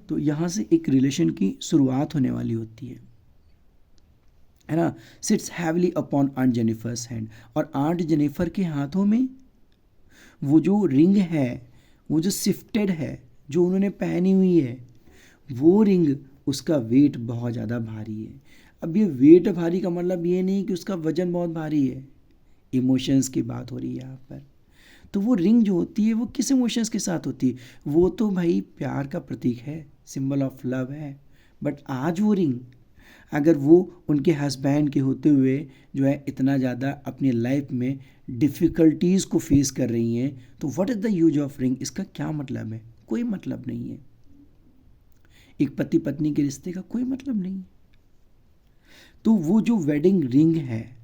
तो यहाँ से एक रिलेशन की शुरुआत होने वाली होती है ना। Sits heavily upon Aunt Jennifer's hand, और आंट जेनिफर के हाथों में वो जो रिंग है, वो जो शिफ्टेड है, जो उन्होंने पहनी हुई है, वो रिंग, उसका वेट बहुत ज़्यादा भारी है। अब ये वेट भारी का मतलब ये नहीं कि उसका वजन बहुत भारी है, इमोशंस की बात हो रही है यहाँ पर। तो वो रिंग जो होती है वो किस इमोशंस के साथ होती है? वो तो भाई प्यार का प्रतीक है, सिंबल ऑफ लव है। बट आज वो रिंग अगर वो उनके हस्बैंड के होते हुए जो है इतना ज़्यादा अपनी लाइफ में डिफ़िकल्टीज़ को फेस कर रही हैं, तो what is the use of ring? इसका क्या मतलब है? कोई मतलब नहीं है। एक पति पत्नी के रिश्ते का कोई मतलब नहीं है। तो वो जो वेडिंग रिंग है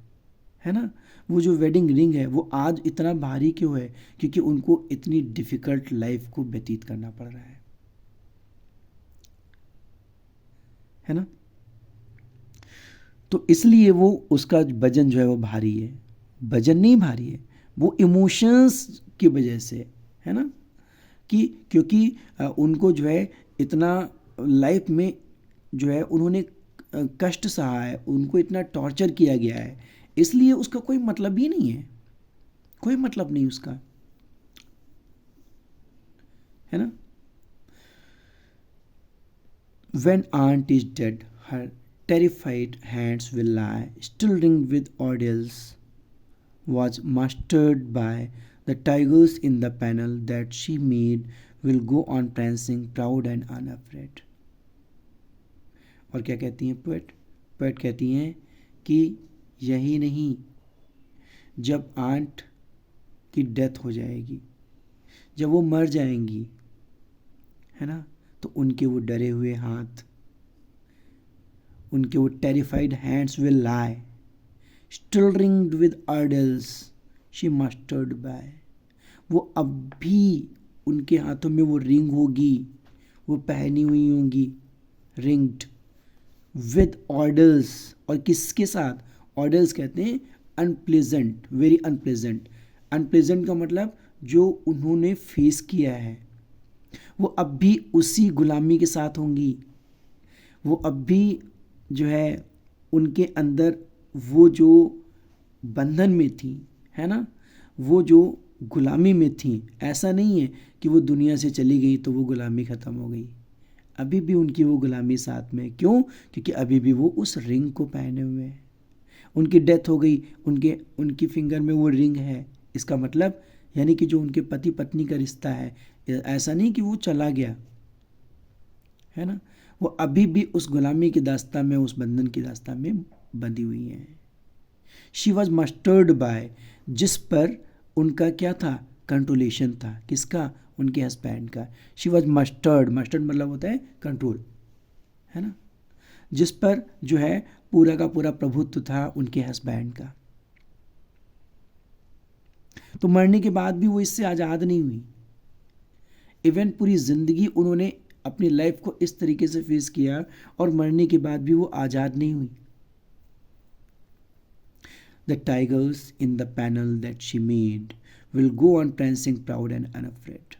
ना, वो जो वेडिंग रिंग है वो आज इतना भारी क्यों है? क्योंकि उनको इतनी डिफ़िकल्ट लाइफ को व्यतीत करना पड़ रहा है ना। तो इसलिए वो उसका वजन जो है वो भारी है। वजन नहीं भारी है, वो इमोशंस की वजह से है ना, कि क्योंकि उनको जो है इतना लाइफ में जो है उन्होंने कष्ट सहा है, उनको इतना टॉर्चर किया गया है, इसलिए उसका कोई मतलब ही नहीं है, कोई मतलब नहीं उसका, है ना। When aunt is dead, her terrified hands will lie, still ringed with ordeals, was mastered by the tigers in the panel that she made will go on prancing proud and unafraid. और क्या कहती हैं poet? Poet कहती हैं कि यही नहीं, जब आंट की डेथ हो जाएगी, जब वो मर जाएंगी, है ना, तो उनके वो डरे हुए हाथ, उनके वो terrified hands will lie still ringed with idols she mastered bye, वो अब भी उनके हाथों में वो रिंग होगी, वो पहनी हुई होंगी, रिंग्ड विद ऑर्डल्स, और किसके साथ? ऑर्डल्स कहते हैं अनप्लेजेंट, वेरी अनप्लेजेंट। अनप्लेजेंट का मतलब जो उन्होंने फेस किया है, वो अब भी उसी गुलामी के साथ होंगी, वो अब भी जो है उनके अंदर वो जो बंधन में थी, है ना, वो जो गुलामी में थी। ऐसा नहीं है कि वो दुनिया से चली गई तो वो गुलामी ख़त्म हो गई, अभी भी उनकी वो गुलामी साथ में। क्यों? क्योंकि अभी भी वो उस रिंग को पहने हुए हैं। उनकी डेथ हो गई, उनकी फिंगर में वो रिंग है, इसका मतलब यानी कि जो उनके पति पत्नी का रिश्ता है, ऐसा नहीं कि वो चला गया, है ना, वो अभी भी उस गुलामी की दास्तां में, उस बंधन की दास्तां में बंधी हुई हैं। शी वॉज मस्टर्ड बाय, जिस पर उनका क्या था? कंट्रोलेशन था। किसका? उनके हस्बैंड का। शी वॉज मस्टर्ड, मस्टर्ड मतलब होता है कंट्रोल, है ना, जिस पर जो है पूरा का पूरा प्रभुत्व था उनके हस्बैंड का। तो मरने के बाद भी वो इससे आज़ाद नहीं हुई। इवन पूरी ज़िंदगी उन्होंने अपनी लाइफ को इस तरीके से फेस किया और मरने के बाद भी वो आज़ाद नहीं हुई। The tigers in the panel that she made will go on prancing proud and unafraid.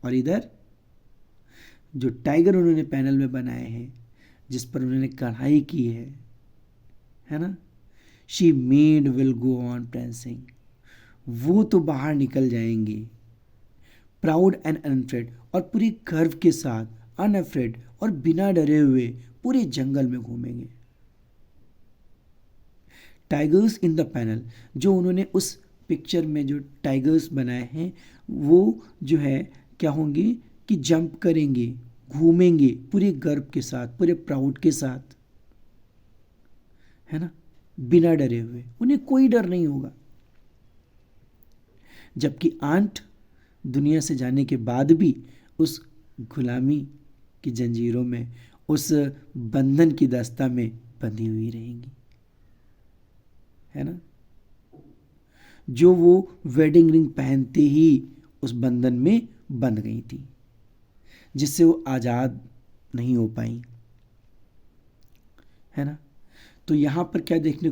और इधर जो टाइगर उन्होंने पैनल में बनाए हैं, जिस पर उन्होंने कढ़ाई की है ना, she made will go on prancing, वो तो बाहर निकल जाएंगे प्राउड एंड अनअफ्रेड, और पूरी गर्व के साथ, अनअफ्रेड और बिना डरे हुए पूरे जंगल में घूमेंगे। टाइगर्स इन द पैनल, जो उन्होंने उस पिक्चर में जो टाइगर्स बनाए हैं, वो जो है क्या होंगे कि जंप करेंगे, घूमेंगे पूरे गर्व के साथ, पूरे प्राउड के साथ, है ना, बिना डरे हुए, उन्हें कोई डर नहीं होगा। जबकि आंट दुनिया से जाने के बाद भी उस गुलामी की जंजीरों में, उस बंधन की दास्तां में बंधी हुई रहेंगी, है ना, जो वो वेडिंग रिंग पहनते ही उस बंधन में बंध गई थी, जिससे वो आज़ाद नहीं हो पाई, है ना। तो यहाँ पर क्या देखने को